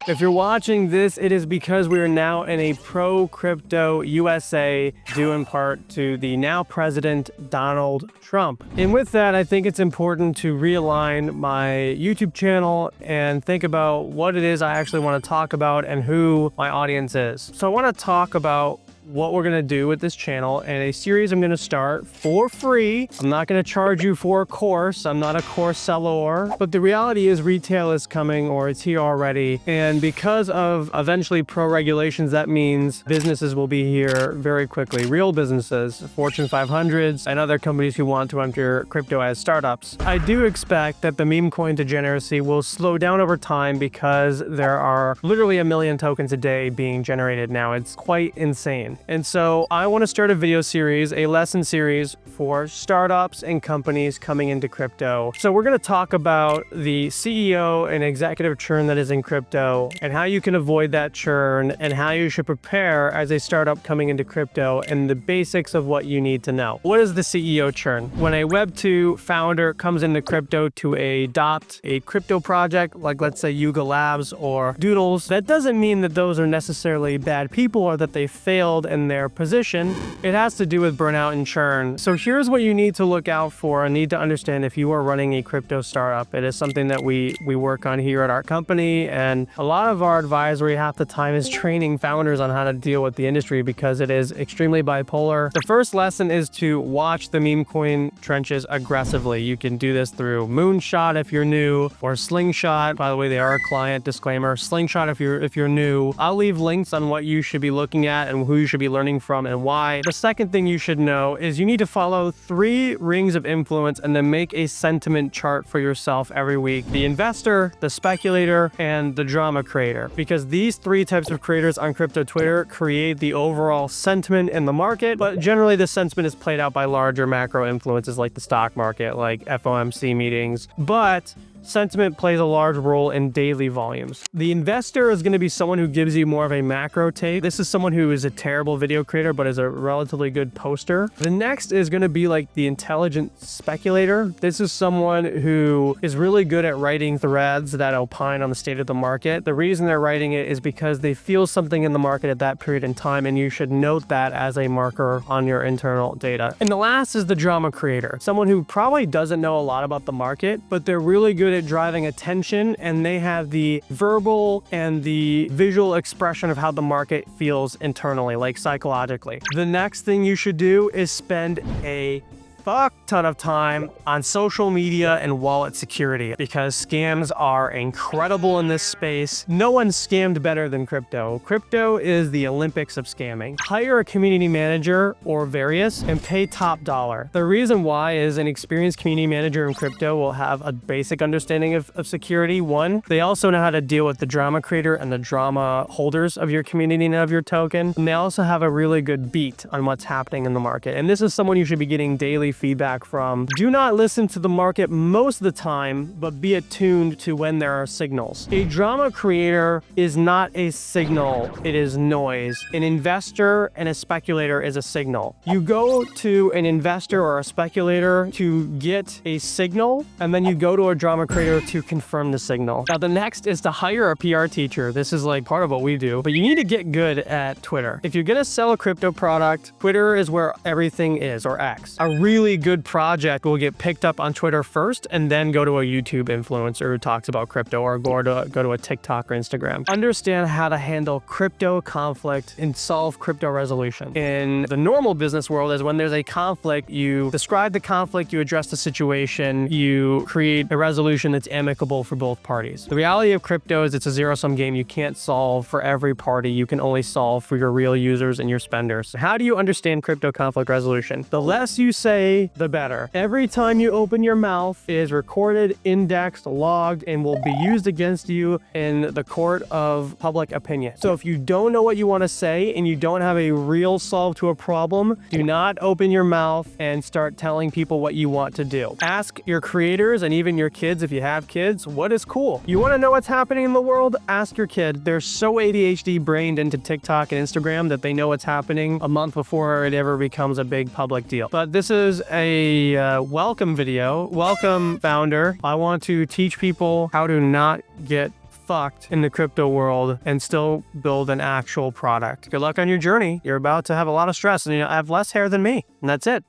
If you're watching this, it is because we are now in a pro-crypto USA, due in part to the now President Donald Trump. And with that, I think it's important to realign my YouTube channel and think about what it is I actually want to talk about and who my audience is. So I want to talk about what we're going to do with this channel and a series I'm going to start for free. I'm not going to charge you for a course. I'm not a course seller, but the reality is retail is coming, or it's here already. And because of eventually pro regulations, that means businesses will be here very quickly. Real businesses, Fortune 500s, and other companies who want to enter crypto as startups. I do expect that the meme coin degeneracy will slow down over time because there are literally 1 million tokens a day being generated now. It's quite insane. And so I want to start a video series, a lesson series for startups and companies coming into crypto. So we're going to talk about the CEO and executive churn that is in crypto and how you can avoid that churn and how you should prepare as a startup coming into crypto and the basics of what you need to know. What is the CEO churn? When a Web2 founder comes into crypto to adopt a crypto project, like let's say Yuga Labs or Doodles, that doesn't mean that those are necessarily bad people or that they failed in their position. It has to do with burnout and churn. So here's what you need to look out for and need to understand if you are running a crypto startup. It is something that we work on here at our company, and a lot of our advisory half the time is training founders on how to deal with the industry because it is extremely bipolar. The first lesson is to watch the meme coin trenches aggressively. You can do this through Moonshot if you're new, or Slingshot. By the way, they are a client, disclaimer. Slingshot if you're new. I'll leave links on what you should be looking at and who you should be learning from and why. The second thing you should know is you need to follow 3 rings of influence and then make a sentiment chart for yourself every week. The investor, the speculator, and the drama creator. Because these 3 types of creators on crypto Twitter create the overall sentiment in the market, but generally the sentiment is played out by larger macro influences like the stock market, like FOMC meetings. But sentiment plays a large role in daily volumes. The investor is going to be someone who gives you more of a macro take. This is someone who is a terrible video creator, but is a relatively good poster. The next is going to be like the intelligent speculator. This is someone who is really good at writing threads that opine on the state of the market. The reason they're writing it is because they feel something in the market at that period in time, and you should note that as a marker on your internal data. And the last is the drama creator. Someone who probably doesn't know a lot about the market, but they're really good at driving attention, and they have the verbal and the visual expression of how the market feels internally, like psychologically. The next thing you should do is spend a fuck ton of time on social media and wallet security because scams are incredible in this space. No one's scammed better than crypto. Crypto is the Olympics of scamming. Hire a community manager or various and pay top dollar. The reason why is an experienced community manager in crypto will have a basic understanding of security. One, they also know how to deal with the drama creator and the drama holders of your community and of your token. And they also have a really good beat on what's happening in the market. And this is someone you should be getting daily feedback from. Do not listen to the market most of the time, but be attuned to when there are signals. A drama creator is not a signal, it is noise. An investor and a speculator is a signal. You go to an investor or a speculator to get a signal, and then you go to a drama creator to confirm the signal. Now, the next is to hire a PR teacher. This is like part of what we do, but you need to get good at Twitter. If you're gonna sell a crypto product, Twitter is where everything is, or X. A really good project will get picked up on Twitter first and then go to a YouTube influencer who talks about crypto, or go to a TikTok or Instagram. Understand how to handle crypto conflict and solve crypto resolution. In the normal business world is when there's a conflict, you describe the conflict, you address the situation, you create a resolution that's amicable for both parties. The reality of crypto is it's a zero-sum game. You can't solve for every party. You can only solve for your real users and your spenders. How do you understand crypto conflict resolution? The less you say, the better. Every time you open your mouth is recorded, indexed, logged, and will be used against you in the court of public opinion. So if you don't know what you want to say and you don't have a real solve to a problem, do not open your mouth and start telling people what you want to do. Ask your creators and even your kids, if you have kids, what is cool? You want to know what's happening in the world? Ask your kid. They're so ADHD brained into TikTok and Instagram that they know what's happening a month before it ever becomes a big public deal. But this is a welcome video. Welcome, founder. I want to teach people how to not get fucked in the crypto world and still build an actual product. Good luck on your journey. You're about to have a lot of stress, and I have less hair than me, and that's it.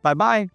Bye-bye.